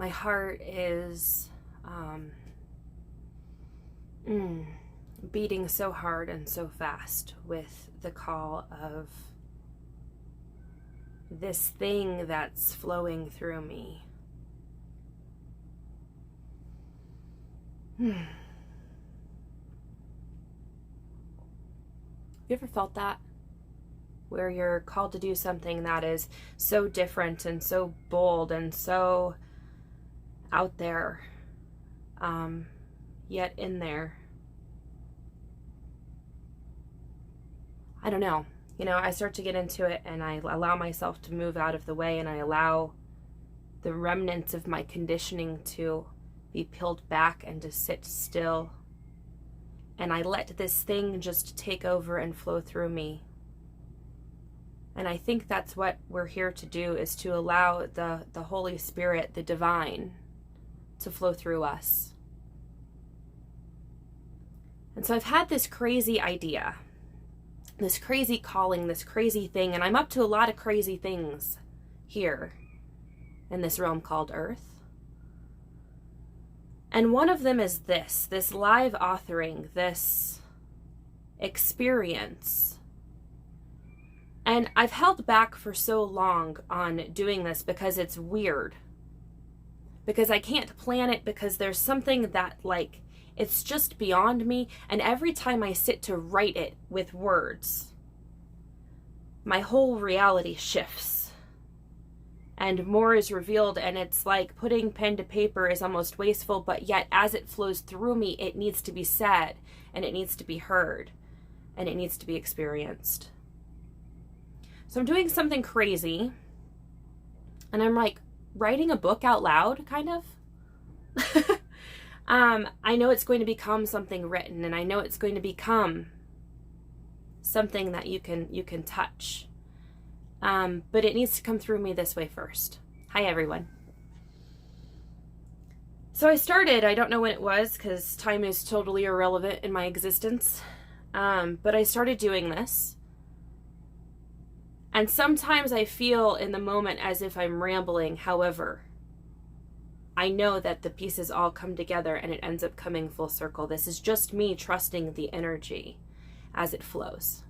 my heart is beating so hard and so fast with the call of this thing that's flowing through me. You ever felt that? Where you're called to do something that is so different and so bold and so out there, yet in there. I don't know. I start to get into it and I allow myself to move out of the way, and I allow the remnants of my conditioning to be peeled back and to sit still. And I let this thing just take over and flow through me. And I think that's what we're here to do, is to allow the Holy Spirit, the divine, to flow through us. And so I've had this crazy idea, this crazy calling, this crazy thing, and I'm up to a lot of crazy things here in this realm called Earth. And one of them is this live authoring, this experience. And I've held back for so long on doing this because it's weird. Because I can't plan it, because there's something that, it's just beyond me. And every time I sit to write it with words, my whole reality shifts. And more is revealed, and it's like putting pen to paper is almost wasteful, but yet as it flows through me, it needs to be said, and it needs to be heard, and it needs to be experienced. So I'm doing something crazy, and I'm writing a book out loud, kind of. I know it's going to become something written, and I know it's going to become something that you can touch. But it needs to come through me this way first. Hi, everyone. So I started, I don't know when it was, because time is totally irrelevant in my existence. But I started doing this. And sometimes I feel in the moment as if I'm rambling. However, I know that the pieces all come together and it ends up coming full circle. This is just me trusting the energy as it flows.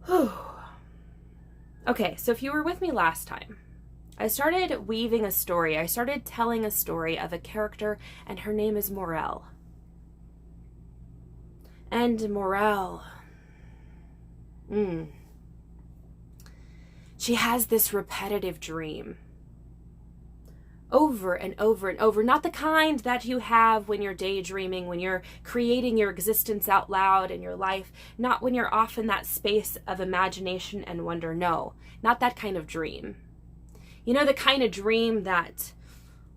Whew. Okay, so if you were with me last time, I started weaving a story. I started telling a story of a character, and her name is Morel. And Morel, she has this repetitive dream over and over and over. Not the kind that you have when you're daydreaming, when you're creating your existence out loud in your life. Not when you're off in that space of imagination and wonder. No, not that kind of dream. The kind of dream that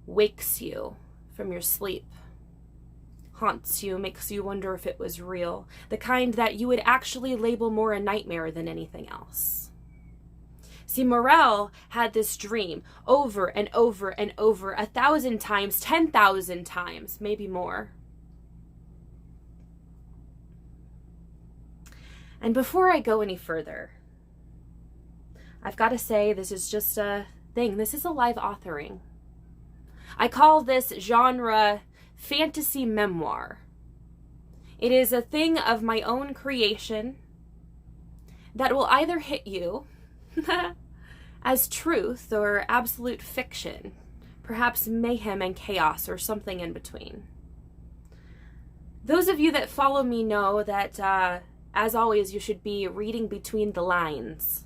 wakes you from your sleep, haunts you, makes you wonder if it was real. The kind that you would actually label more a nightmare than anything else. See, Morel had this dream over and over and over, 1,000 times, 10,000 times, maybe more. And before I go any further, I've got to say this is just a thing. This is a live authoring. I call this genre fantasy memoir. It is a thing of my own creation that will either hit you as truth or absolute fiction, perhaps mayhem and chaos or something in between. Those of you that follow me know that, as always, you should be reading between the lines.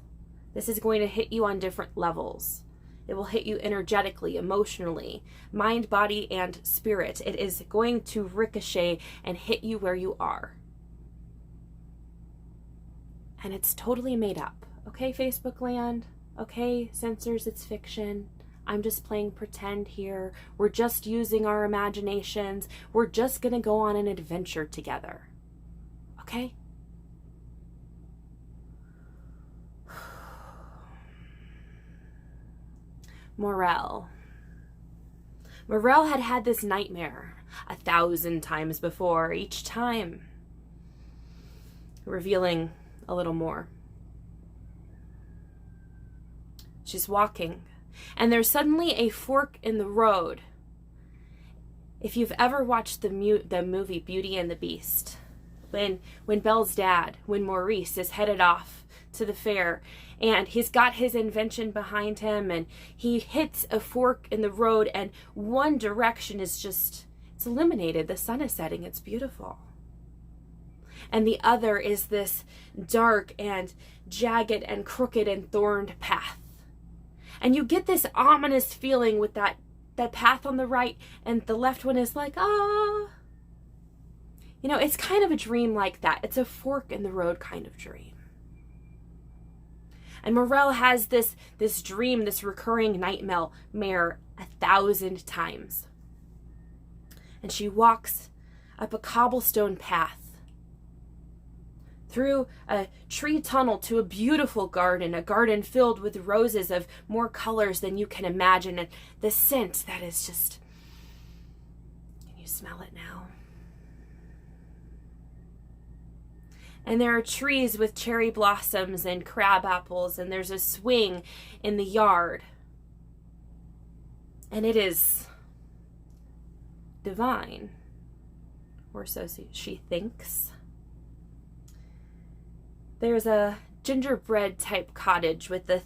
This is going to hit you on different levels. It will hit you energetically, emotionally, mind, body, and spirit. It is going to ricochet and hit you where you are. And it's totally made up. Okay, Facebook land? Okay, censors, it's fiction. I'm just playing pretend here. We're just using our imaginations. We're just going to go on an adventure together. Okay? Morel had this nightmare 1,000 times before, each time revealing a little more. She's walking And there's suddenly a fork in the road. If you've ever watched the movie Beauty and the Beast, when Belle's dad, when Maurice is headed off to the fair and he's got his invention behind him and he hits a fork in the road and one direction is just, it's illuminated. The sun is setting. It's beautiful. And the other is this dark and jagged and crooked and thorned path. And you get this ominous feeling with that path on the right, and the left one is like, ah. You know, it's kind of a dream like that. It's a fork in the road kind of dream. And Morel has this dream, this recurring nightmare 1,000 times. And she walks up a cobblestone path through a tree tunnel to a beautiful garden, a garden filled with roses of more colors than you can imagine, and the scent that is just, can you smell it now? And there are trees with cherry blossoms and crab apples, and there's a swing in the yard. And it is divine, or so she thinks. There's a gingerbread type cottage with a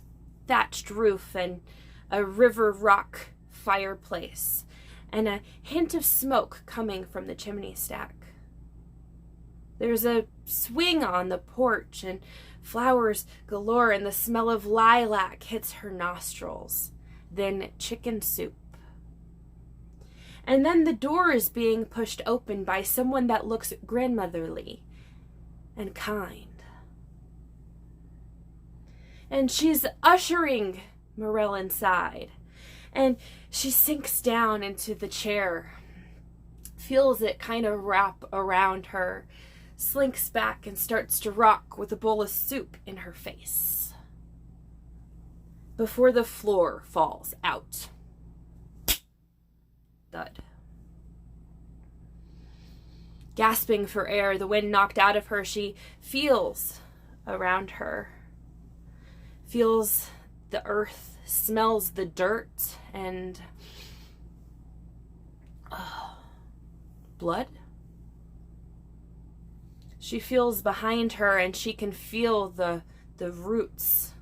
thatched roof and a river rock fireplace and a hint of smoke coming from the chimney stack. There's a swing on the porch and flowers galore, and the smell of lilac hits her nostrils. Then chicken soup. And then the door is being pushed open by someone that looks grandmotherly and kind. And she's ushering Morel inside. And she sinks down into the chair, feels it kind of wrap around her, slinks back and starts to rock with a bowl of soup in her face before the floor falls out. Thud. Gasping for air, the wind knocked out of her, she feels around her. Feels the earth, smells the dirt, and blood. She feels behind her, and she can feel the roots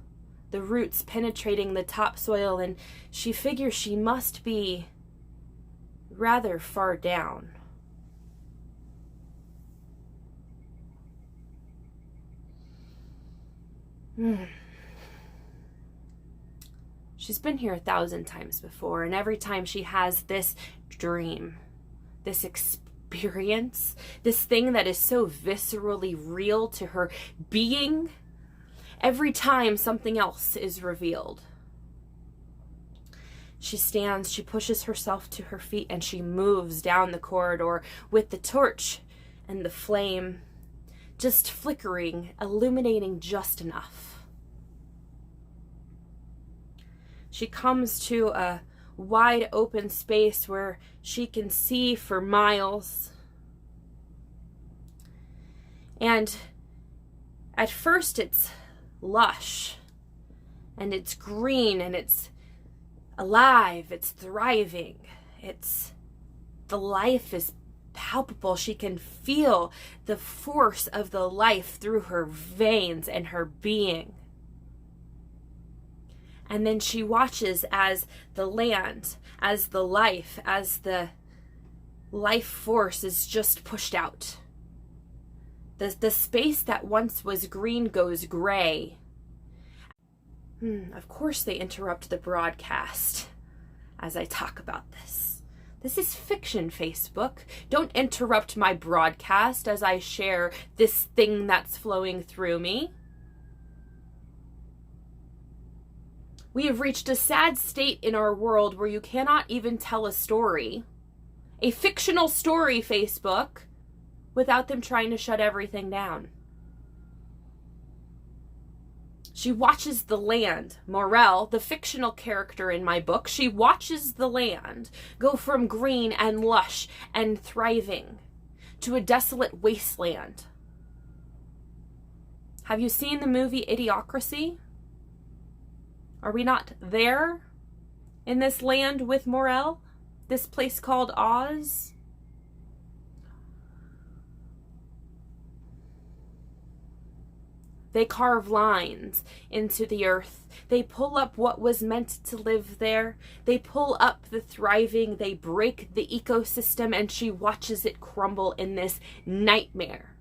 penetrating the topsoil, and she figures she must be rather far down. She's been here 1,000 times before, and every time she has this dream, this experience, this thing that is so viscerally real to her being, every time something else is revealed. She stands, she pushes herself to her feet, and she moves down the corridor with the torch and the flame just flickering, illuminating just enough. She comes to a wide open space where she can see for miles. And at first it's lush, and it's green, and it's alive, it's thriving, the life is palpable. She can feel the force of the life through her veins and her being. And then she watches as the land, as the life force is just pushed out. The space that once was green goes gray. Of course they interrupt the broadcast as I talk about this. This is fiction, Facebook. Don't interrupt my broadcast as I share this thing that's flowing through me. We have reached a sad state in our world where you cannot even tell a story, a fictional story, Facebook, without them trying to shut everything down. She watches the land, Morel, the fictional character in my book, she watches the land go from green and lush and thriving to a desolate wasteland. Have you seen the movie Idiocracy? Are we not there? in this land with Morel, this place called Oz. They carve lines into the earth. They pull up what was meant to live there. They pull up the thriving. They break the ecosystem, and she watches it crumble in this nightmare.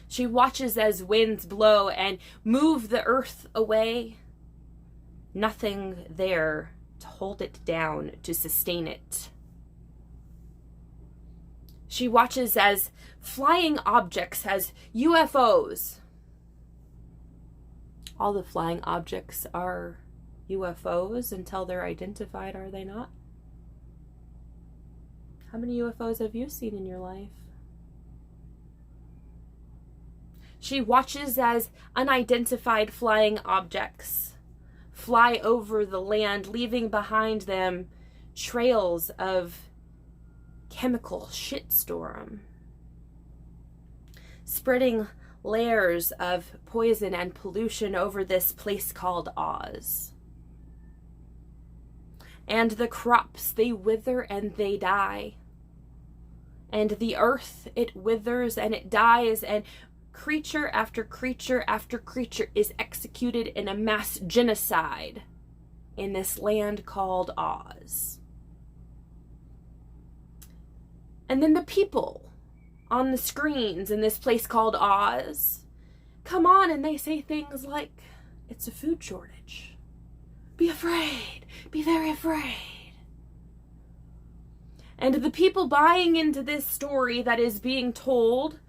She watches as winds blow and move the earth away. Nothing there to hold it down, to sustain it. She watches as flying objects, as UFOs. All the flying objects are UFOs until they're identified, are they not? How many UFOs have you seen in your life? She watches as unidentified flying objects fly over the land, leaving behind them trails of chemical shitstorm, spreading layers of poison and pollution over this place called Oz. And the crops, they wither and they die. And the earth, it withers and it dies, and creature after creature after creature is executed in a mass genocide in this land called Oz. And then the people on the screens in this place called Oz come on and they say things like, it's a food shortage. Be afraid. Be very afraid. And the people buying into this story that is being told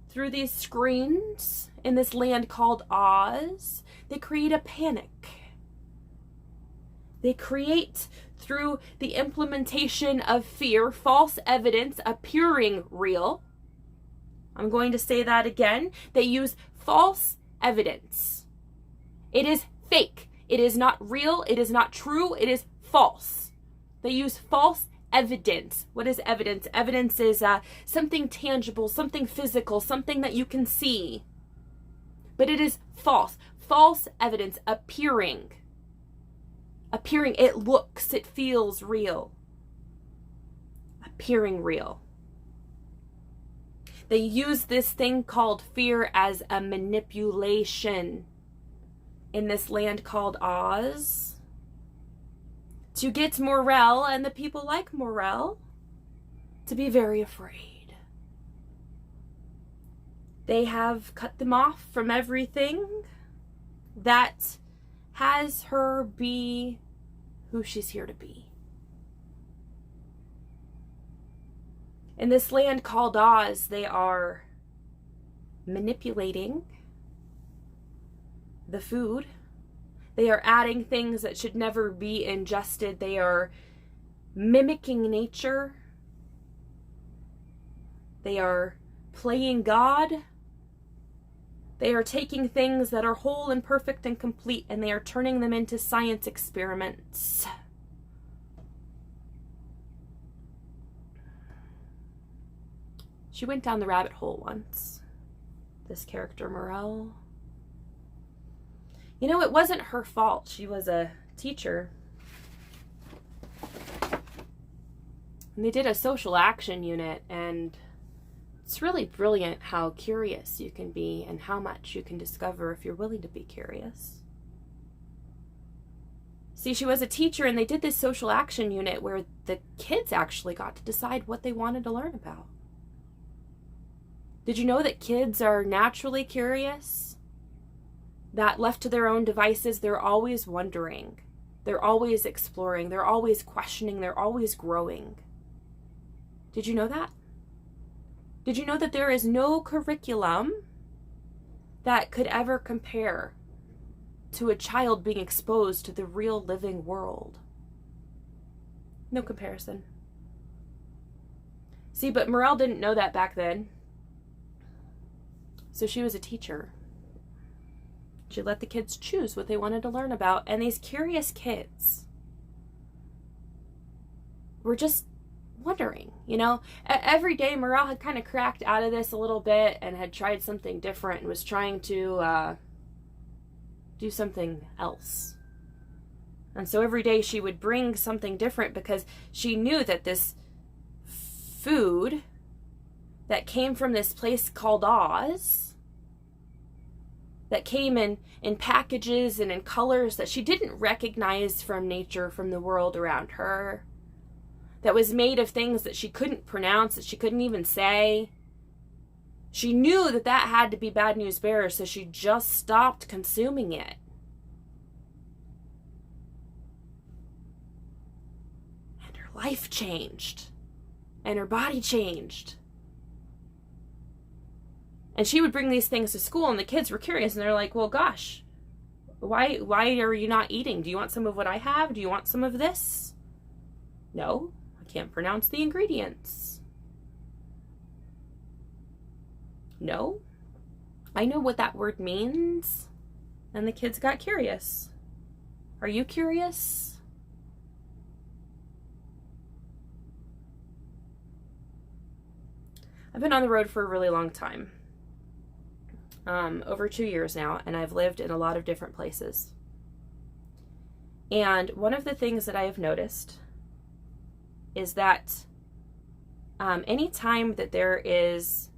through these screens in this land called Oz, they create a panic. They create, through the implementation of fear, false evidence appearing real. I'm going to say that again. They use false evidence. It is fake. It is not real. It is not true. It is false. They use false evidence. What is evidence? Evidence is something tangible, something physical, something that you can see. But it is false. False evidence appearing. It looks, it feels real. Appearing real. They use this thing called fear as a manipulation in this land called Oz to get Morel and the people like Morel to be very afraid. They have cut them off from everything that has her be who she's here to be. In this land called Oz, they are manipulating the food. They are adding things that should never be ingested. They are mimicking nature. They are playing God. They are taking things that are whole and perfect and complete, and they are turning them into science experiments. She went down the rabbit hole once, this character Morel. You know, it wasn't her fault. She was a teacher. And they did a social action unit, and it's really brilliant how curious you can be and how much you can discover if you're willing to be curious. See, she was a teacher, and they did this social action unit where the kids actually got to decide what they wanted to learn about. Did you know that kids are naturally curious? That left to their own devices, they're always wondering. They're always exploring. They're always questioning. They're always growing. Did you know that? Did you know that there is no curriculum that could ever compare to a child being exposed to the real living world? No comparison. See, but Morel didn't know that back then. So she was a teacher. She let the kids choose what they wanted to learn about. And these curious kids were just wondering, you know. Every day Morel had kind of cracked out of this a little bit and had tried something different and was trying to do something else. And so every day she would bring something different because she knew that this food that came from this place called Oz, that came in packages and in colors that she didn't recognize from nature, from the world around her, that was made of things that she couldn't pronounce, that she couldn't even say. She knew that that had to be bad news bearer, so she just stopped consuming it. And her life changed. And her body changed. And she would bring these things to school, and the kids were curious, and they're like, well, gosh, why are you not eating? Do you want some of what I have? Do you want some of this? No, I can't pronounce the ingredients. No, I know what that word means. And the kids got curious. Are you curious? I've been on the road for a really long time. Over 2 years now, and I've lived in a lot of different places. And one of the things that I have noticed is that anytime that there is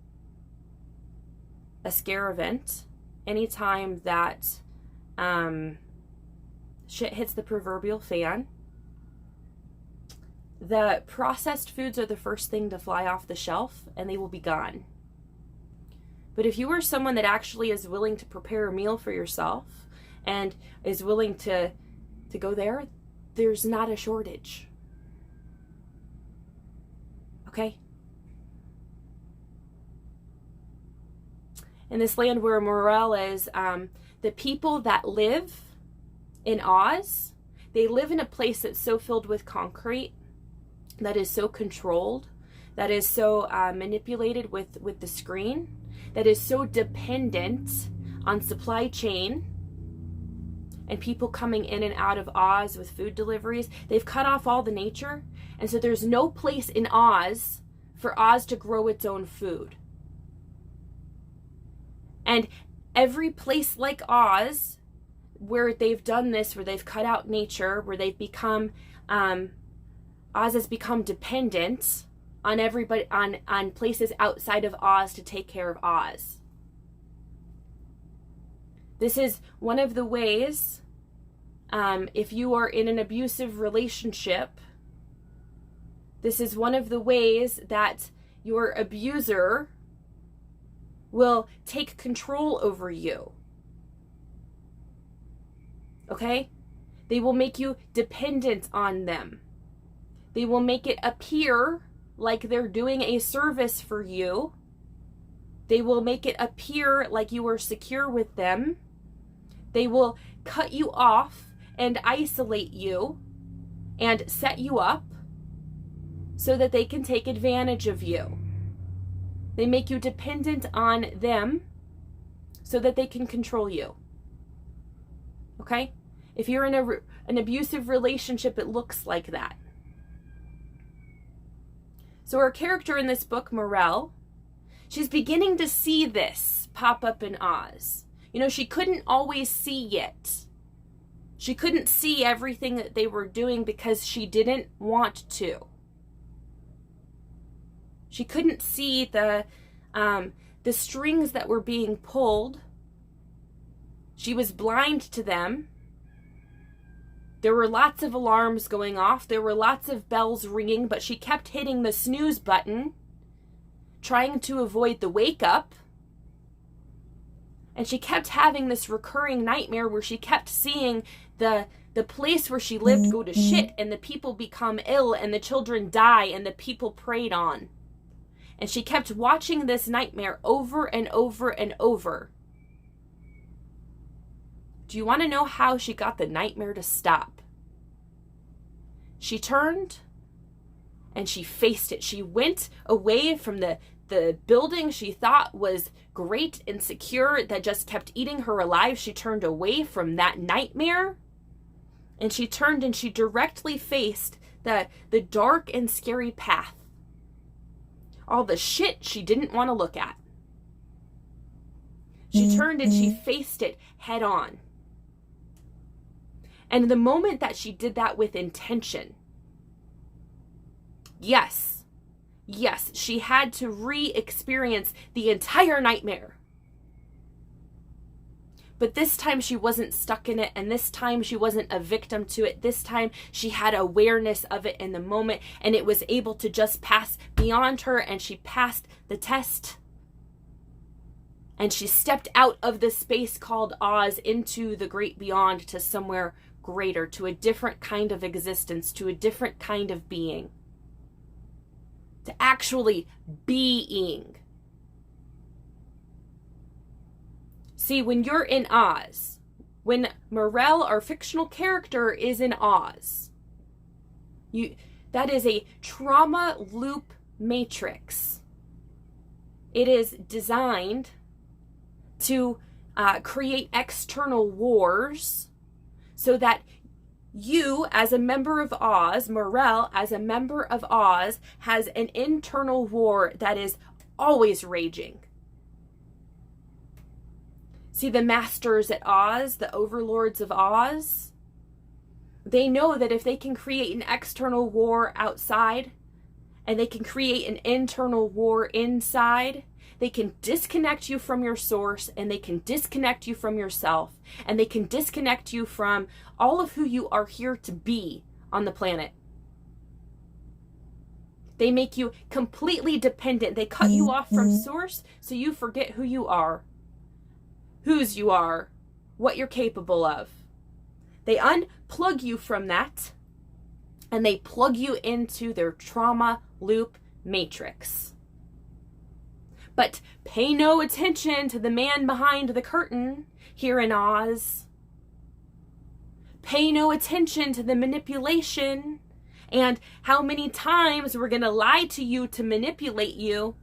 a scare event, anytime that shit hits the proverbial fan, the processed foods are the first thing to fly off the shelf, and they will be gone. But if you are someone that actually is willing to prepare a meal for yourself and is willing to go there, there's not a shortage. Okay? In this land where Morel is, the people that live in Oz, they live in a place that's so filled with concrete, that is so controlled, that is so manipulated with the screen, that is so dependent on supply chain and people coming in and out of Oz with food deliveries. They've cut off all the nature, and so there's no place in Oz for Oz to grow its own food. And every place like Oz where they've done this, where they've cut out nature, where they've become Oz has become dependent on everybody, on places outside of Oz to take care of Oz. This is one of the ways, if you are in an abusive relationship, this is one of the ways that your abuser will take control over you. Okay? They will make you dependent on them. They will make it appear like they're doing a service for you. They will make it appear like you are secure with them. They will cut you off and isolate you and set you up so that they can take advantage of you. They make you dependent on them so that they can control you. Okay? If you're in an abusive relationship, it looks like that. So our character in this book, Morel, she's beginning to see this pop up in Oz. You know, she couldn't always see it. She couldn't see everything that they were doing because she didn't want to. She couldn't see the strings that were being pulled. She was blind to them. There were lots of alarms going off. There were lots of bells ringing, but she kept hitting the snooze button, trying to avoid the wake up. And she kept having this recurring nightmare where she kept seeing the place where she lived go to shit, and the people become ill, and the children die, and the people preyed on. And she kept watching this nightmare over and over and over. Do you want to know how she got the nightmare to stop? She turned and she faced it. She went away from the building she thought was great and secure that just kept eating her alive. She turned away from that nightmare, and she turned and she directly faced the dark and scary path. All the shit she didn't want to look at. She turned and she faced it head on. And the moment that she did that with intention, yes, she had to re-experience the entire nightmare. But this time she wasn't stuck in it, and this time she wasn't a victim to it. This time she had awareness of it in the moment, and it was able to just pass beyond her, and she passed the test. And she stepped out of the space called Oz into the great beyond, to somewhere greater, to a different kind of existence, to a different kind of being. To actually being. See, when you're in Oz, when Morel, our fictional character, is in Oz, that is a trauma loop matrix. It is designed to create external wars so that you, as a member of Oz, Morel, as a member of Oz, has an internal war that is always raging. See, the masters at Oz, the overlords of Oz, they know that if they can create an external war outside and they can create an internal war inside, they can disconnect you from your source, and they can disconnect you from yourself, and they can disconnect you from all of who you are here to be on the planet. They make you completely dependent. They cut you off from source so you forget who you are, whose you are, what you're capable of. They unplug you from that, and they plug you into their trauma loop matrix. But pay no attention to the man behind the curtain here in Oz. Pay no attention to the manipulation and how many times we're going to lie to you to manipulate you.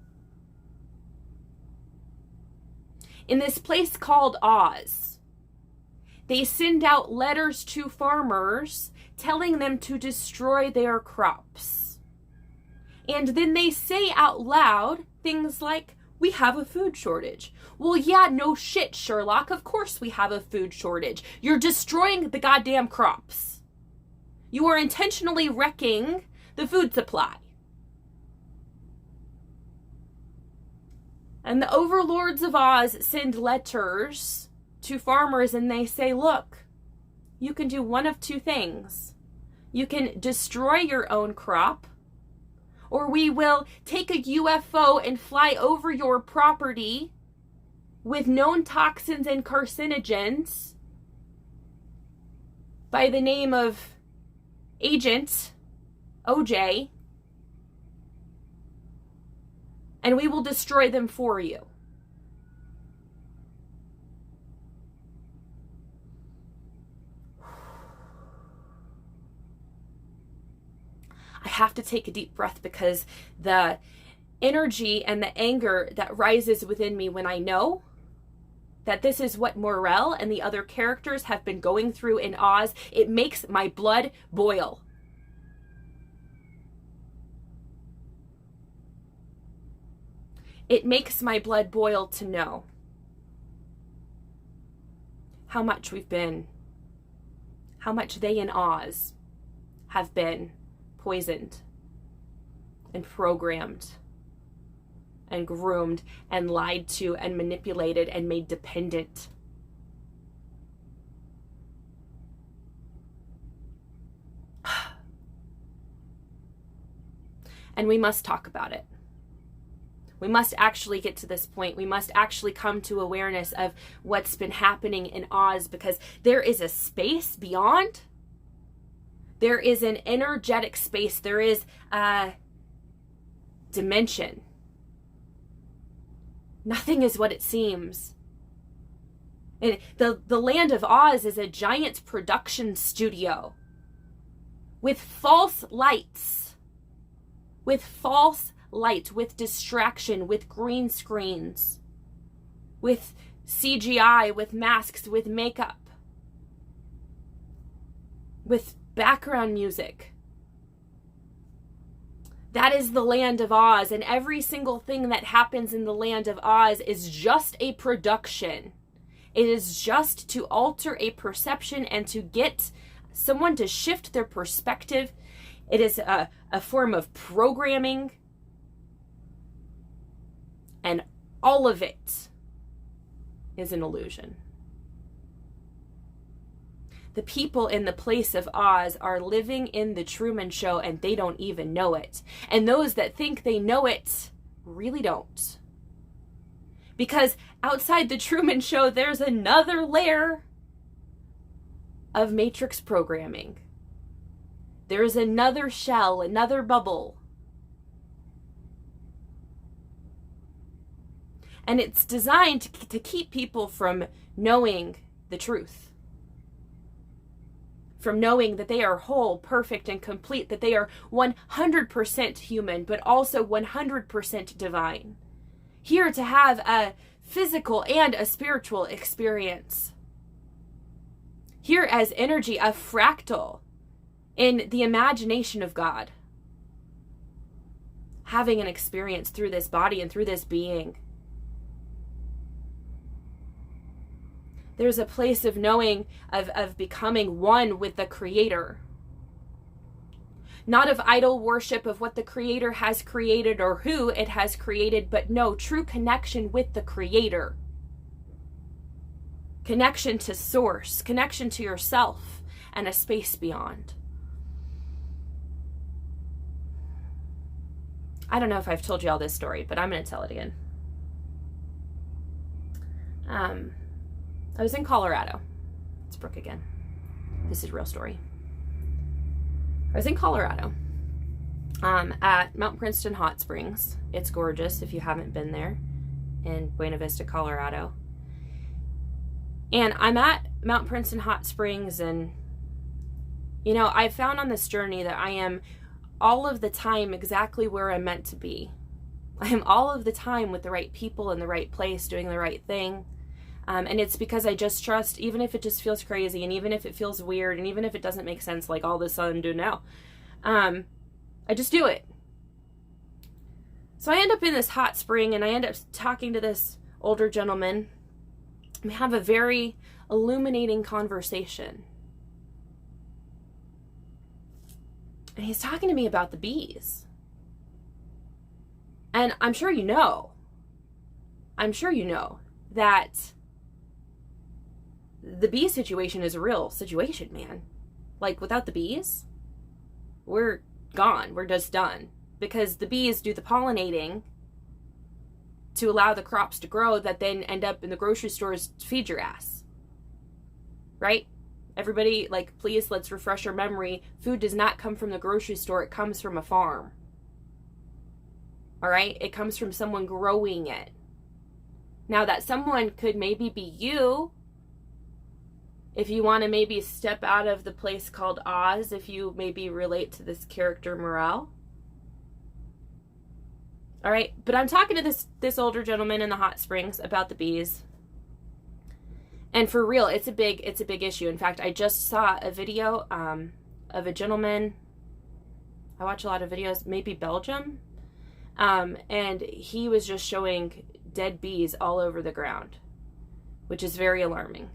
In this place called Oz, they send out letters to farmers telling them to destroy their crops. And then they say out loud things like, "We have a food shortage." Well, yeah, no shit, Sherlock. Of course we have a food shortage. You're destroying the goddamn crops. You are intentionally wrecking the food supply. And the overlords of Oz send letters to farmers, and they say, look, you can do one of two things. You can destroy your own crop, or we will take a UFO and fly over your property with known toxins and carcinogens by the name of Agent OJ, and we will destroy them for you. I have to take a deep breath because the energy and the anger that rises within me when I know that this is what Morel and the other characters have been going through in Oz, it makes my blood boil. It makes my blood boil to know how much they in Oz have been poisoned and programmed and groomed and lied to and manipulated and made dependent. And we must talk about it. We must actually get to this point. We must actually come to awareness of what's been happening in Oz, because there is a space beyond. There is an energetic space. There is a dimension. Nothing is what it seems. And the land of Oz is a giant production studio with false lights, with distraction, with green screens, with CGI, with masks, with makeup, with background music. That is the land of Oz, and every single thing that happens in the land of Oz is just a production. It is just to alter a perception and to get someone to shift their perspective. It is a form of programming. And all of it is an illusion. The people in the place of Oz are living in the Truman Show and they don't even know it. And those that think they know it really don't. Because outside the Truman Show, there's another layer of matrix programming. There's another shell, another bubble. And it's designed to keep people from knowing the truth. From knowing that they are whole, perfect, and complete, that they are 100% human, but also 100% divine. Here to have a physical and a spiritual experience. Here as energy, a fractal in the imagination of God. Having an experience through this body and through this being. There's a place of knowing, of becoming one with the Creator. Not of idol worship of what the Creator has created or who it has created, but no, true connection with the Creator. Connection to Source, connection to yourself, and a space beyond. I don't know if I've told you all this story, but I'm going to tell it again. I was in Colorado. It's Brooke again. This is a real story. I was in Colorado at Mount Princeton Hot Springs. It's gorgeous if you haven't been there, in Buena Vista, Colorado. And I'm at Mount Princeton Hot Springs, and you know, I found on this journey that I am all of the time exactly where I'm meant to be. I am all of the time with the right people in the right place, doing the right thing. And it's because I just trust, even if it just feels crazy, and even if it feels weird, and even if it doesn't make sense, like all this I'm doing now, I just do it. So I end up in this hot spring, and I end up talking to this older gentleman. We have a very illuminating conversation. And he's talking to me about the bees. And I'm sure you know that the bee situation is a real situation, man. Like, without the bees, we're gone. We're just done. Because the bees do the pollinating to allow the crops to grow that then end up in the grocery stores to feed your ass. Right? Everybody, like, please, let's refresh our memory. Food does not come from the grocery store. It comes from a farm. All right? It comes from someone growing it. Now, that someone could maybe be you, if you want to maybe step out of the place called Oz, if you maybe relate to this character Morel. All right, but I'm talking to this older gentleman in the hot springs about the bees. And for real, it's a big issue. In fact, I just saw a video of a gentleman. I watch a lot of videos, maybe Belgium. And he was just showing dead bees all over the ground, which is very alarming.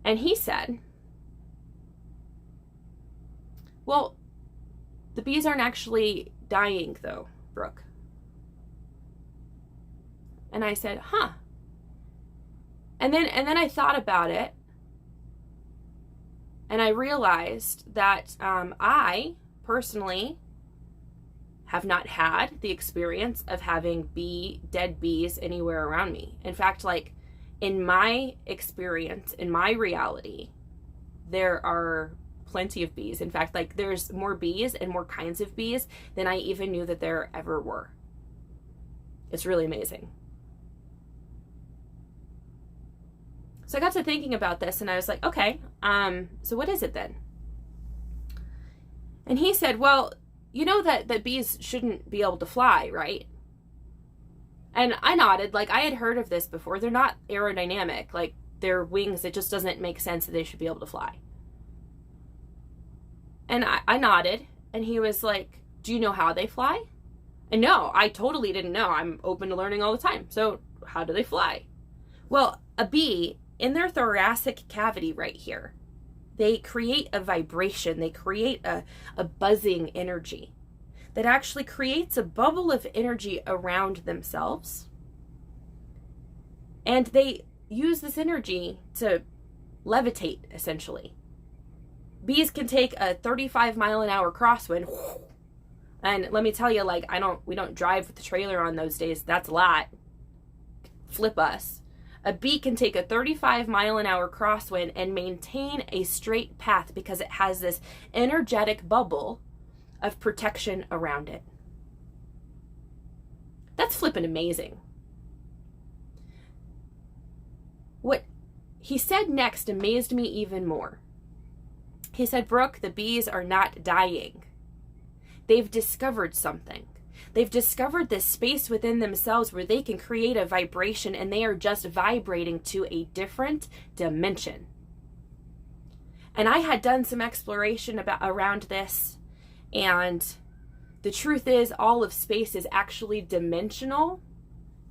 And he said, well, the bees aren't actually dying though, Brooke. And I said, huh. And then I thought about it, and I realized that I personally have not had the experience of having dead bees anywhere around me. In fact, like, in my experience, in my reality, there are plenty of bees. In fact, like, there's more bees and more kinds of bees than I even knew that there ever were. It's really amazing. So I got to thinking about this, and I was like, okay, so what is it then? And he said, well, you know that bees shouldn't be able to fly, right? And I nodded, like, I had heard of this before. They're not aerodynamic. Like, their wings, it just doesn't make sense that they should be able to fly. And I nodded, and he was like, do you know how they fly? And no, I totally didn't know. I'm open to learning all the time. So how do they fly? Well, a bee in their thoracic cavity right here, they create a vibration, they create a buzzing energy that actually creates a bubble of energy around themselves. And they use this energy to levitate, essentially. Bees can take a 35-mile-an-hour crosswind, and let me tell you, like, we don't drive with the trailer on those days. That's a lot. Flip us. A bee can take a 35-mile-an-hour crosswind and maintain a straight path because it has this energetic bubble of protection around it. That's flippin' amazing. What he said next amazed me even more. He said, Brooke, the bees are not dying. They've discovered something. They've discovered this space within themselves where they can create a vibration, and they are just vibrating to a different dimension. And I had done some exploration around this, and the truth is all of space is actually dimensional,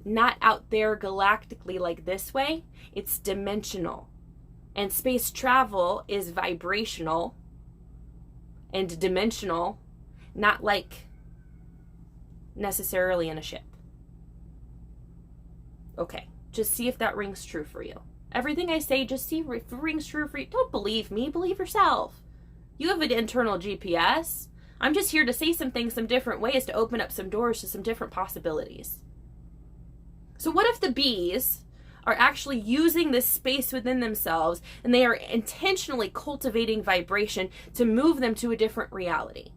not out there galactically like this way. It's dimensional. And space travel is vibrational and dimensional, not like necessarily in a ship. Okay, just see if that rings true for you. Everything I say, just see if it rings true for you. Don't believe me, believe yourself. You have an internal GPS. I'm just here to say some things some different ways to open up some doors to some different possibilities. So what if the bees are actually using this space within themselves and they are intentionally cultivating vibration to move them to a different reality?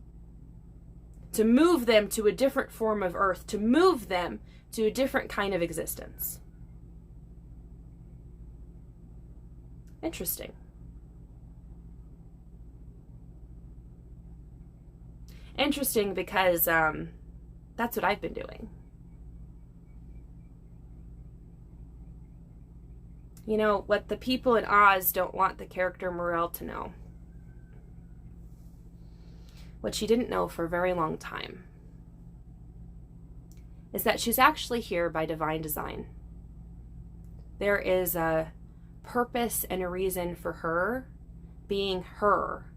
To move them to a different form of earth, to move them to a different kind of existence. Interesting. Interesting because that's what I've been doing. You know, what the people in Oz don't want the character Morel to know, what she didn't know for a very long time, is that she's actually here by divine design. There is a purpose and a reason for her being her,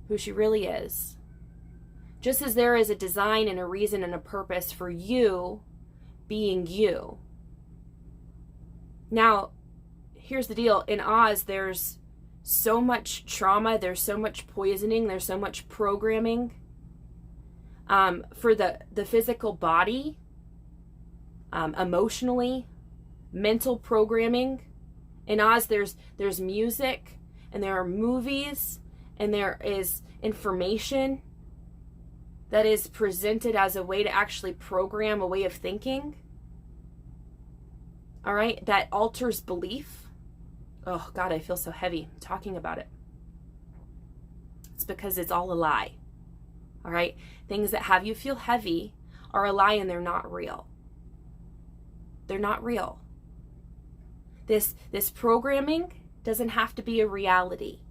who she really is. Just as there is a design and a reason and a purpose for you being you. Now, here's the deal. In Oz, there's so much trauma, there's so much poisoning, there's so much programming for the physical body, emotionally, mental programming. In Oz, there's music, and there are movies, and there is information that is presented as a way to actually program a way of thinking. All right, that alters belief. Oh God, I feel so heavy talking about it. It's because it's all a lie. All right, things that have you feel heavy are a lie, and they're not real. They're not real. This programming doesn't have to be a reality.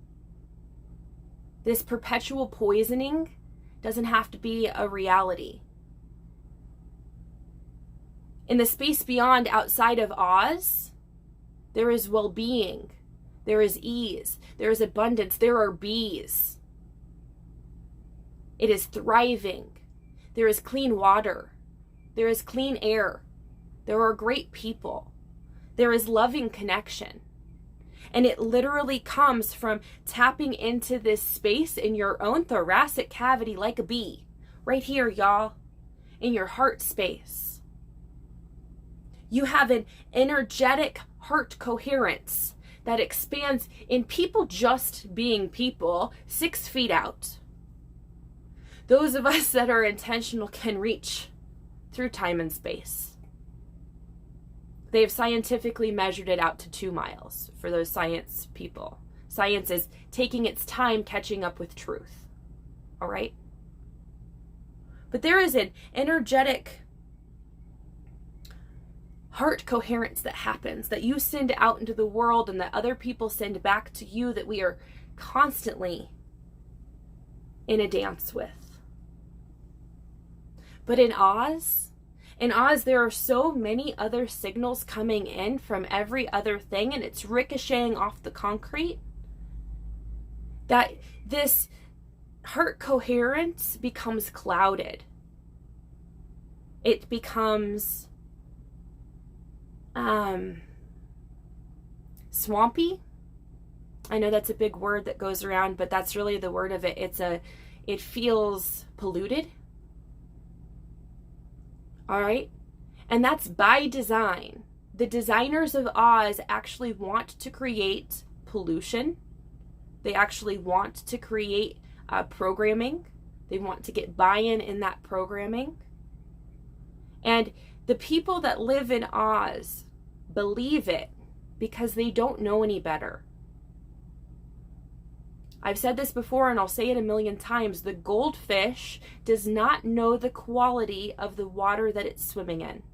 This perpetual poisoning doesn't have to be a reality. In the space beyond, outside of Oz, there is well-being, there is ease, there is abundance, there are bees. It is thriving. There is clean water. There is clean air. There are great people. There is loving connection. And it literally comes from tapping into this space in your own thoracic cavity like a bee. Right here, y'all. In your heart space. You have an energetic heart coherence that expands in people just being people 6 feet out. Those of us that are intentional can reach through time and space. They have scientifically measured it out to 2 miles for those science people. Science is taking its time catching up with truth. All right? But there is an energetic heart coherence that happens, that you send out into the world and that other people send back to you, that we are constantly in a dance with. But in Oz, In Oz, there are so many other signals coming in from every other thing, and it's ricocheting off the concrete, that this heart coherence becomes clouded. It becomes swampy. I know that's a big word that goes around, but that's really the word of it. It feels polluted. All right? And that's by design. The designers of Oz actually want to create pollution. They actually want to create programming. They want to get buy-in in that programming. And the people that live in Oz believe it because they don't know any better. I've said this before and I'll say it a million times. The goldfish does not know the quality of the water that it's swimming in.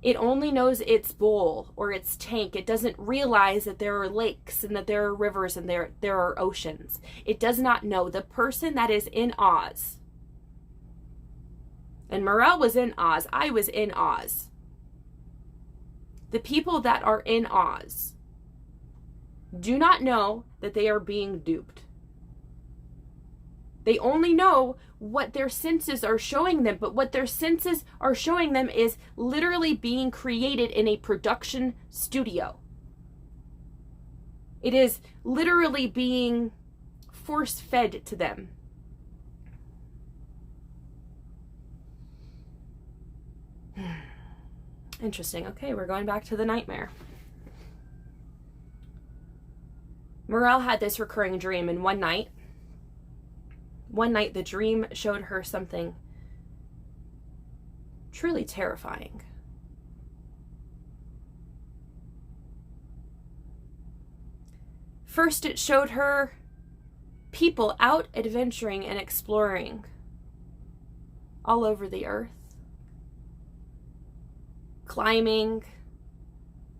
It only knows its bowl or its tank. It doesn't realize that there are lakes and that there are rivers and there are oceans. It does not know. The person that is in Oz, and Morel was in Oz, I was in Oz. The people that are in Oz do not know that they are being duped. They only know what their senses are showing them, but what their senses are showing them is literally being created in a production studio. It is literally being force-fed to them. Interesting. Okay, we're going back to the nightmare. Morel had this recurring dream, and one night the dream showed her something truly terrifying. First, it showed her people out adventuring and exploring all over the earth, climbing,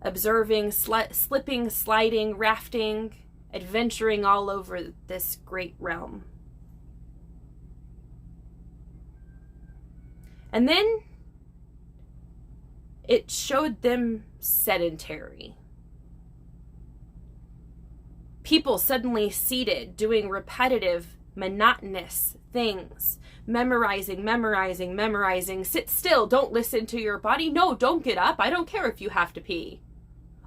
observing, slipping, sliding, rafting, adventuring all over this great realm. And then it showed them sedentary. People suddenly seated, doing repetitive, monotonous things. Memorizing. Sit still. Don't listen to your body. No, don't get up. I don't care if you have to pee.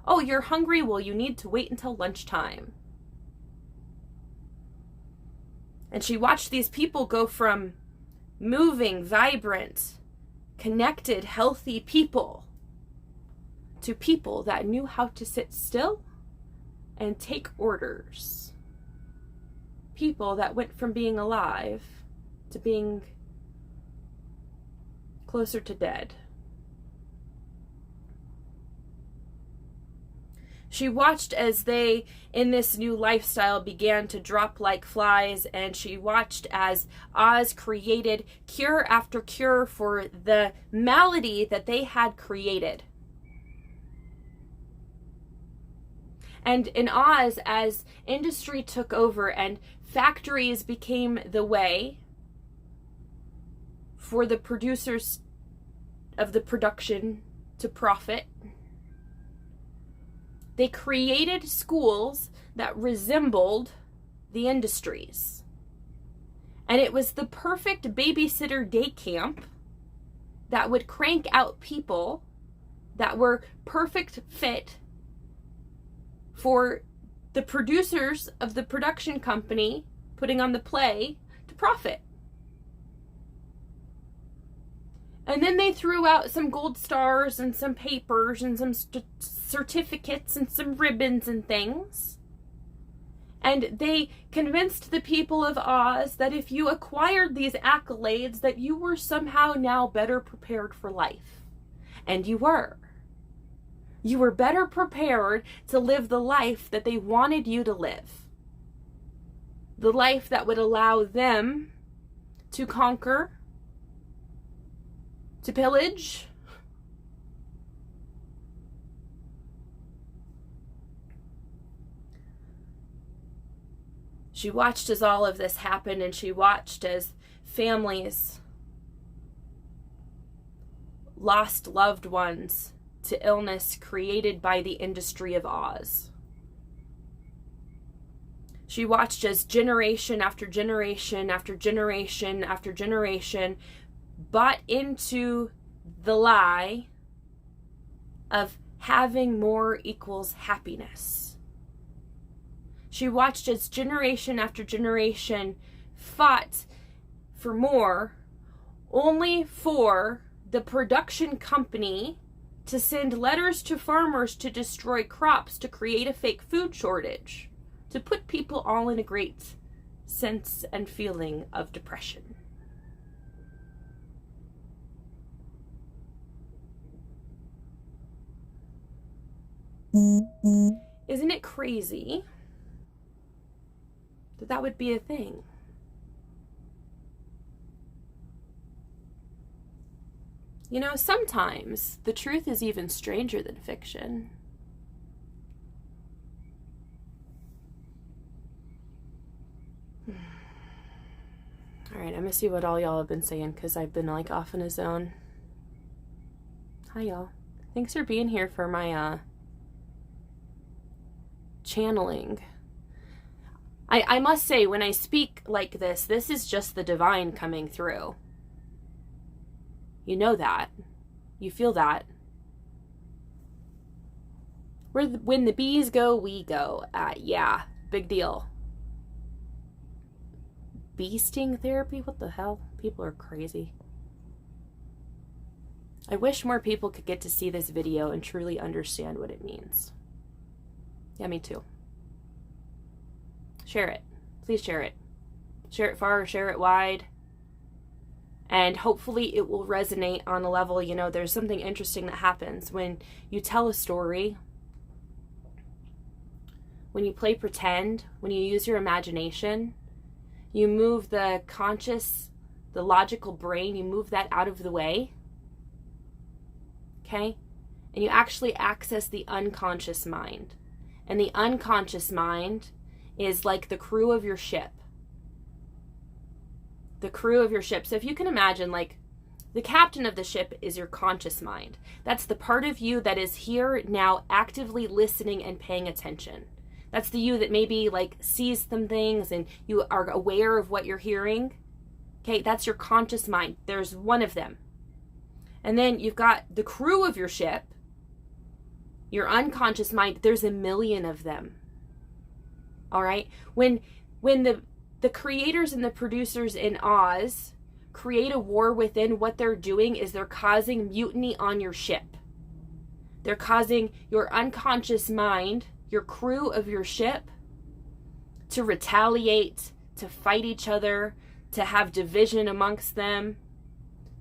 Oh, you're hungry? Well, you need to wait until lunchtime. And she watched these people go from moving, vibrant, connected, healthy people to people that knew how to sit still and take orders. People that went from being alive to being closer to dead. She watched as they, in this new lifestyle, began to drop like flies, and she watched as Oz created cure after cure for the malady that they had created. And in Oz, as industry took over and factories became the way for the producers of the production to profit, they created schools that resembled the industries. And it was the perfect babysitter day camp that would crank out people that were perfect fit for the producers of the production company putting on the play to profit. And then they threw out some gold stars and some papers and some certificates and some ribbons and things. And they convinced the people of Oz that if you acquired these accolades, that you were somehow now better prepared for life. And you were. You were better prepared to live the life that they wanted you to live. The life that would allow them to conquer, to pillage, she watched as all of this happened, and she watched as families lost loved ones to illness created by the industry of Oz. She watched as generation after generation after generation after generation bought into the lie of having more equals happiness. She watched as generation after generation fought for more, only for the production company to send letters to farmers to destroy crops to create a fake food shortage, to put people all in a great sense and feeling of depression. Isn't it crazy that that would be a thing? You know, sometimes the truth is even stranger than fiction. Alright, I'm gonna see what all y'all have been saying because I've been like off in a zone. Hi y'all. Thanks for being here for my channeling. I must say, when I speak like this is just the divine coming through. You know that. You feel that. When the bees go, we go. Yeah, big deal. Bee sting therapy? What the hell? People are crazy. I wish more people could get to see this video and truly understand what it means. Yeah, me too. Share it. Please share it. Share it far, share it wide. And hopefully it will resonate on a level, you know, there's something interesting that happens when you tell a story, when you play pretend, when you use your imagination, you move the conscious, the logical brain, you move that out of the way, okay? And you actually access the unconscious mind. And the unconscious mind is like the crew of your ship. The crew of your ship. So if you can imagine, like, the captain of the ship is your conscious mind. That's the part of you that is here now actively listening and paying attention. That's the you that maybe like sees some things and you are aware of what you're hearing. Okay, that's your conscious mind. There's one of them. And then you've got the crew of your ship, your unconscious mind. There's a million of them. All right? When the creators and the producers in Oz create a war within, what they're doing is they're causing mutiny on your ship. They're causing your unconscious mind, your crew of your ship, to retaliate, to fight each other, to have division amongst them,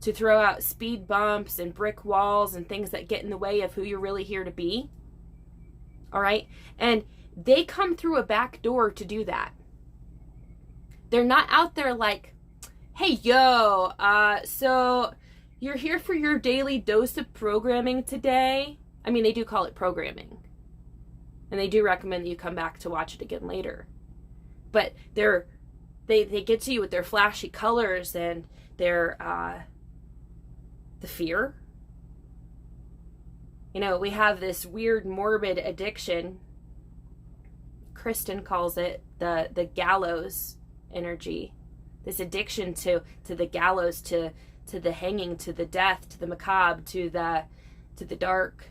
to throw out speed bumps and brick walls and things that get in the way of who you're really here to be. All right? And they come through a back door to do that. They're not out there like, hey, yo, so you're here for your daily dose of programming today? I mean, they do call it programming. And they do recommend that you come back to watch it again later. But they get to you with their flashy colors and their, the fear. You know, we have this weird morbid addiction. Kristen calls it the gallows energy. This addiction to the gallows, to the hanging, to the death, to the macabre, to the dark.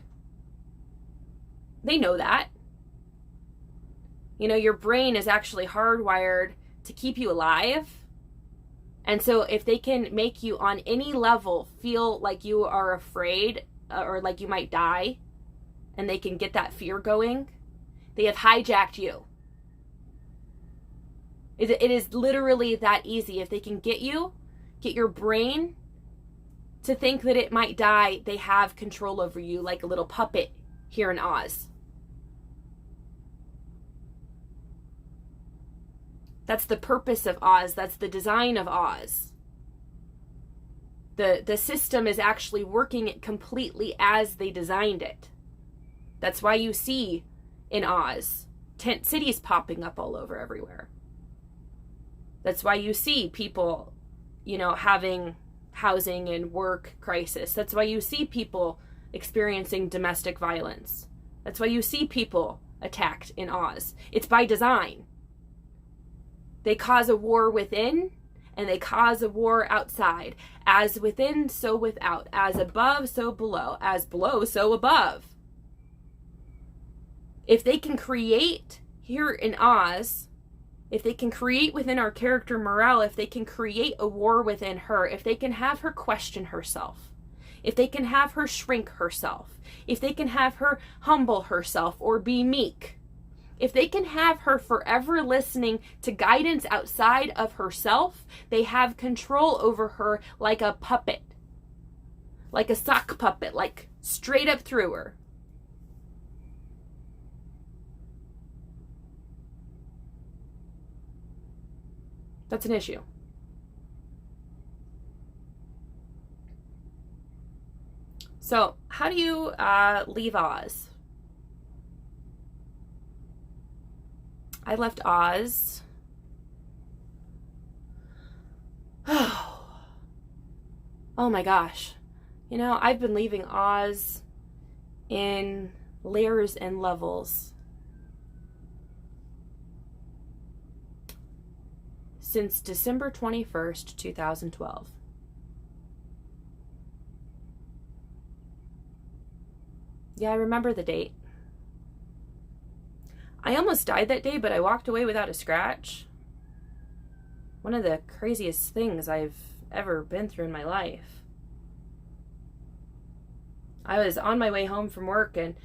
They know that. You know, your brain is actually hardwired to keep you alive. And so if they can make you on any level feel like you are afraid or like you might die, and they can get that fear going, they have hijacked you. It is literally that easy. If they can get your brain to think that it might die, they have control over you like a little puppet here in Oz. That's the purpose of Oz. That's the design of Oz. The system is actually working it completely as they designed it. That's why you see in Oz tent cities popping up all over everywhere. That's why you see people, you know, having housing and work crisis. That's why you see people experiencing domestic violence. That's why you see people attacked in Oz. It's by design. They cause a war within, and they cause a war outside. As within, so without. As above, so below. As below, so above. If they can create here in Oz, if they can create within our character Morel, if they can create a war within her, if they can have her question herself, if they can have her shrink herself, if they can have her humble herself or be meek, if they can have her forever listening to guidance outside of herself, they have control over her like a puppet, like a sock puppet, like straight up through her. That's an issue. So, how do you leave Oz? I left Oz. Oh my gosh. You know, I've been leaving Oz in layers and levels since December 21st, 2012. Yeah, I remember the date. I almost died that day, but I walked away without a scratch. One of the craziest things I've ever been through in my life. I was on my way home from work, and,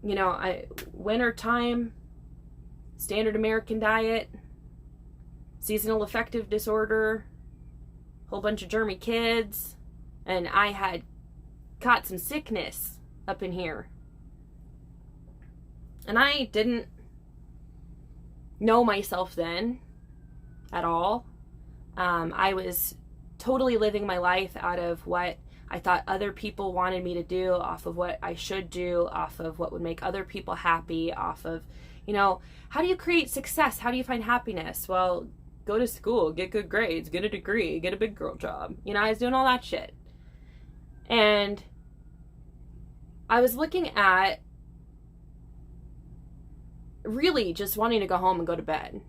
winter time, standard American diet, seasonal affective disorder, whole bunch of germy kids, and I had caught some sickness up in here. And I didn't know myself then at all. I was totally living my life out of what I thought other people wanted me to do, off of what I should do, off of what would make other people happy, off of, how do you create success? How do you find happiness? Well, go to school, get good grades, get a degree, get a big girl job. I was doing all that shit. And I was looking at really just wanting to go home and go to bed.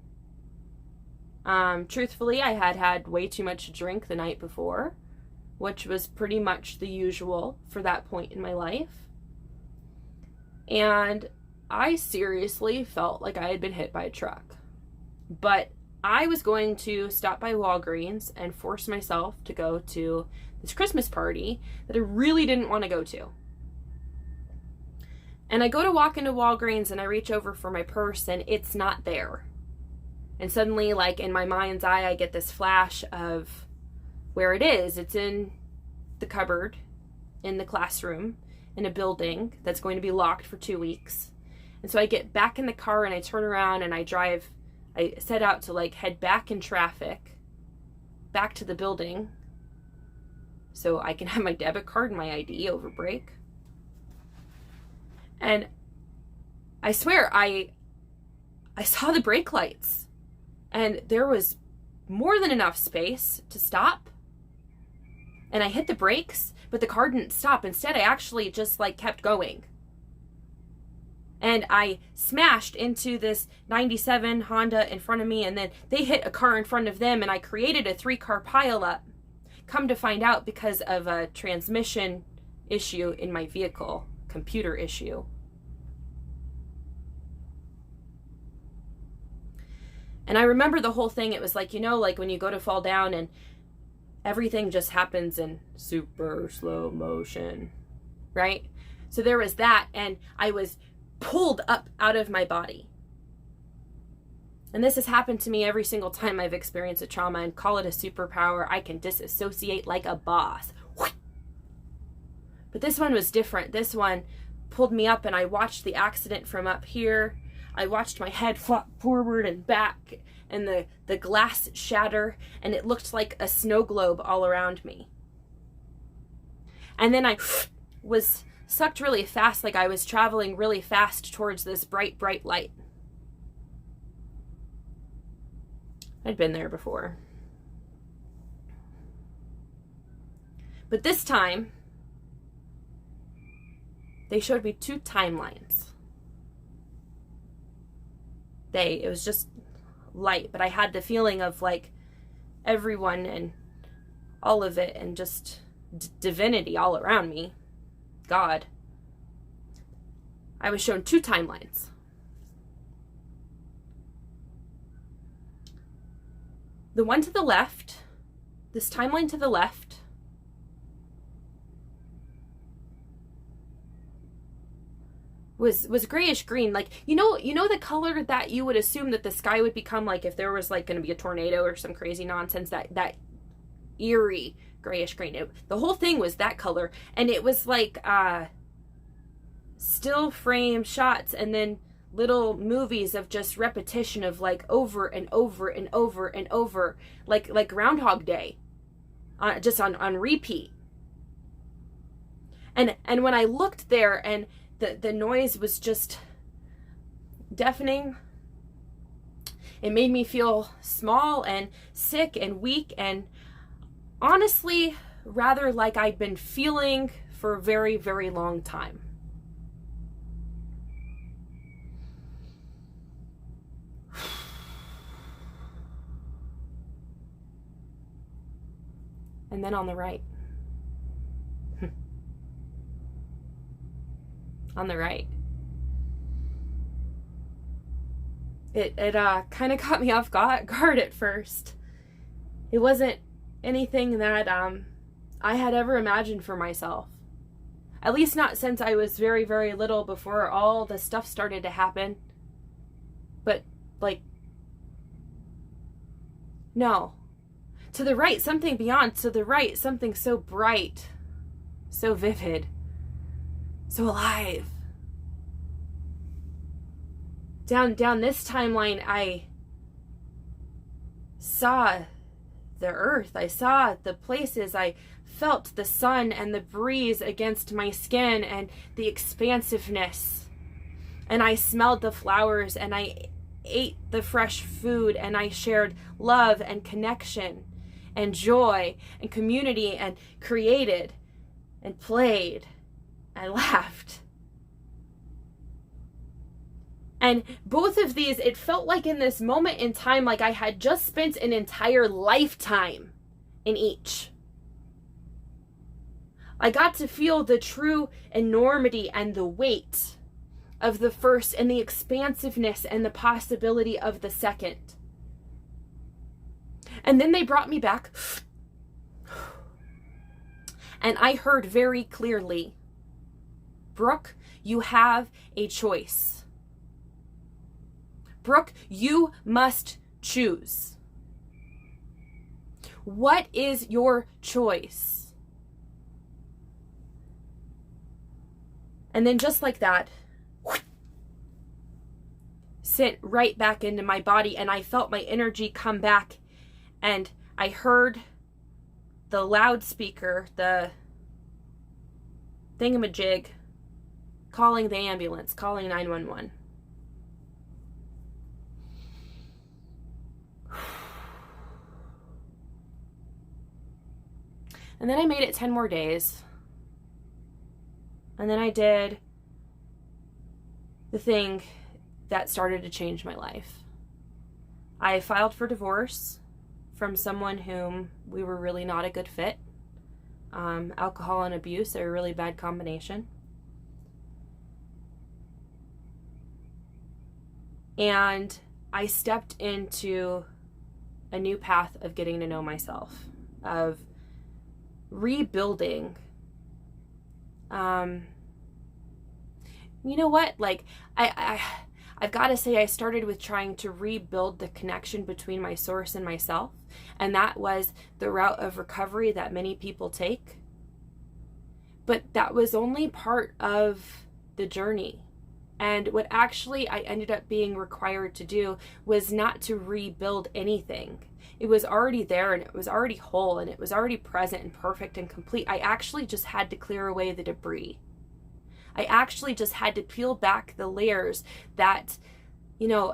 Truthfully, I had way too much to drink the night before, which was pretty much the usual for that point in my life. And I seriously felt like I had been hit by a truck. But I was going to stop by Walgreens and force myself to go to this Christmas party that I really didn't want to go to. And I go to walk into Walgreens and I reach over for my purse and it's not there. And suddenly, like in my mind's eye, I get this flash of where it is. It's in the cupboard, in the classroom, in a building that's going to be locked for 2 weeks. And so I get back in the car and I turn around and I set out to head back in traffic, back to the building, so I can have my debit card and my ID over break. And I swear, I saw the brake lights, and there was more than enough space to stop. And I hit the brakes, but the car didn't stop. Instead, I actually just kept going. And I smashed into this 97 Honda in front of me, and then they hit a car in front of them, and I created a 3-car pileup. Come to find out, because of a transmission issue in my vehicle, computer issue. And I remember the whole thing. It was like when you go to fall down and everything just happens in super slow motion, right? So there was that, and I was pulled up out of my body. And this has happened to me every single time I've experienced a trauma, and call it a superpower. I can disassociate like a boss. But this one was different. This one pulled me up, and I watched the accident from up here. I watched my head flop forward and back, and the glass shatter, and it looked like a snow globe all around me. And then I was sucked really fast, like I was traveling really fast towards this bright, bright light. I'd been there before. But this time, they showed me 2 timelines. It was just light, but I had the feeling of like everyone and all of it and just divinity all around me. God. I was shown 2 timelines. The one to the left, this timeline to the left, was grayish green. Like, you know the color that you would assume that the sky would become like if there was like going to be a tornado or some crazy nonsense, that eerie grayish green. The whole thing was that color, and it was like still frame shots and then little movies of just repetition of like over and over and over and over, like Groundhog Day, just on repeat. And when I looked there, and the noise was just deafening, it made me feel small and sick and weak, and honestly rather like I'd been feeling for a very, very long time. And then on the right. On the right. It kind of caught me off guard at first. It wasn't anything that I had ever imagined for myself. At least not since I was very, very little, before all the stuff started to happen. But, like, no. To the right, something beyond. To the right, something so bright, so vivid, so alive. Down this timeline, I saw the earth. I saw the places. I felt the sun and the breeze against my skin and the expansiveness. And I smelled the flowers, and I ate the fresh food, and I shared love and connection and joy and community, and created and played and laughed. And both of these, it felt like in this moment in time, like I had just spent an entire lifetime in each. I got to feel the true enormity and the weight of the first, and the expansiveness and the possibility of the second. And then they brought me back, and I heard very clearly, Brooke, you have a choice. Brooke, you must choose. What is your choice? And then just like that, sent right back into my body, and I felt my energy come back, and I heard the loudspeaker, the thingamajig, calling the ambulance, calling 911. And then I made it 10 more days. And then I did the thing that started to change my life. I filed for divorce from someone whom we were really not a good fit. Alcohol and abuse are a really bad combination. And I stepped into a new path of getting to know myself, of rebuilding. You know what? Like, I've got to say, I started with trying to rebuild the connection between my source and myself. And that was the route of recovery that many people take. But that was only part of the journey. And what actually I ended up being required to do was not to rebuild anything. It was already there, and it was already whole, and it was already present and perfect and complete. I actually just had to clear away the debris. I actually just had to peel back the layers that,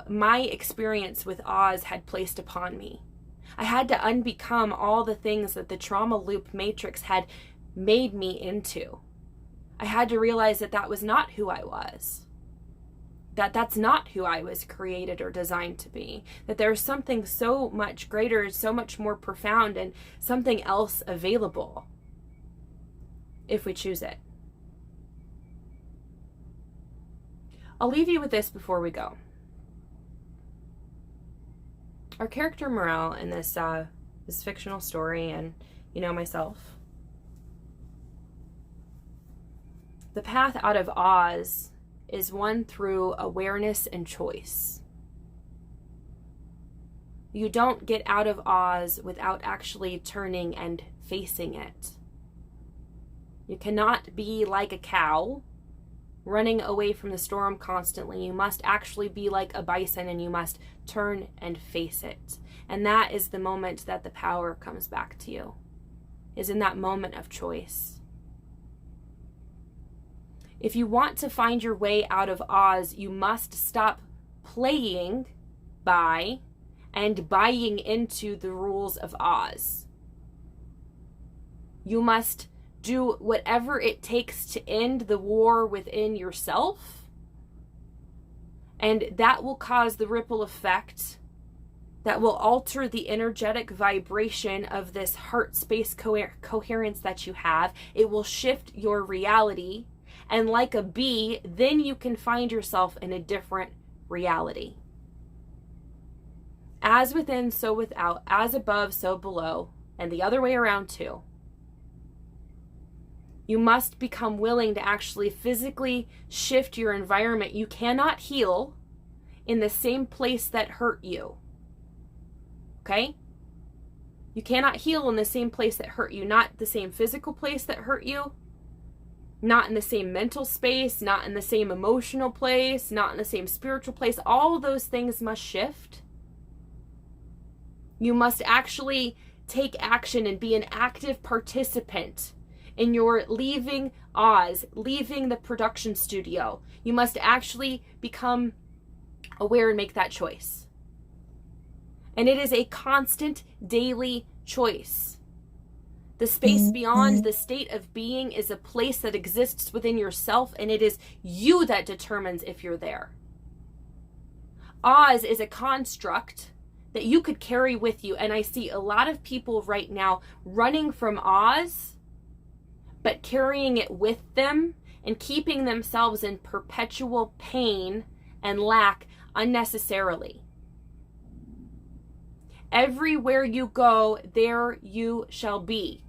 my experience with Oz had placed upon me. I had to unbecome all the things that the trauma loop matrix had made me into. I had to realize that that was not who I was. That's not who I was created or designed to be. That there's something so much greater, so much more profound, and something else available if we choose it. I'll leave you with this before we go. Our character Morel in this fictional story, and myself, the path out of Oz is one through awareness and choice. You don't get out of Oz without actually turning and facing it. You cannot be like a cow running away from the storm constantly. You must actually be like a bison, and you must turn and face it. And that is the moment that the power comes back to you, is in that moment of choice. If you want to find your way out of Oz, you must stop playing by and buying into the rules of Oz. You must do whatever it takes to end the war within yourself, and that will cause the ripple effect that will alter the energetic vibration of this heart space coherence that you have. It will shift your reality, and like a bee, then you can find yourself in a different reality. As within, so without, as above, so below, and the other way around too. You must become willing to actually physically shift your environment. You cannot heal in the same place that hurt you. Okay? You cannot heal in the same place that hurt you, not the same physical place that hurt you, not in the same mental space, not in the same emotional place, not in the same spiritual place. All those things must shift. You must actually take action and be an active participant in your leaving Oz, leaving the production studio. You must actually become aware and make that choice. And it is a constant daily choice. The space beyond the state of being is a place that exists within yourself, and it is you that determines if you're there. Oz is a construct that you could carry with you, and I see a lot of people right now running from Oz, but carrying it with them and keeping themselves in perpetual pain and lack unnecessarily. Everywhere you go, there you shall be.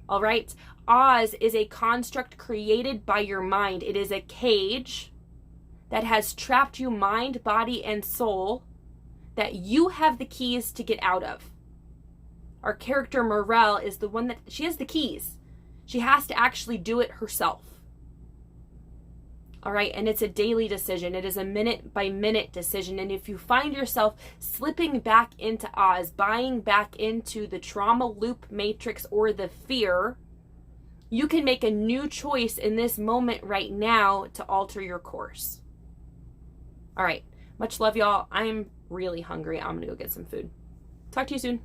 All right? Oz is a construct created by your mind. It is a cage that has trapped you mind, body, and soul that you have the keys to get out of. Our character Morel is the one that, she has the keys. She has to actually do it herself. All right, and it's a daily decision. It is a minute by minute decision. And if you find yourself slipping back into Oz, buying back into the trauma loop matrix or the fear, you can make a new choice in this moment right now to alter your course. All right, much love, y'all. I'm really hungry. I'm gonna go get some food. Talk to you soon.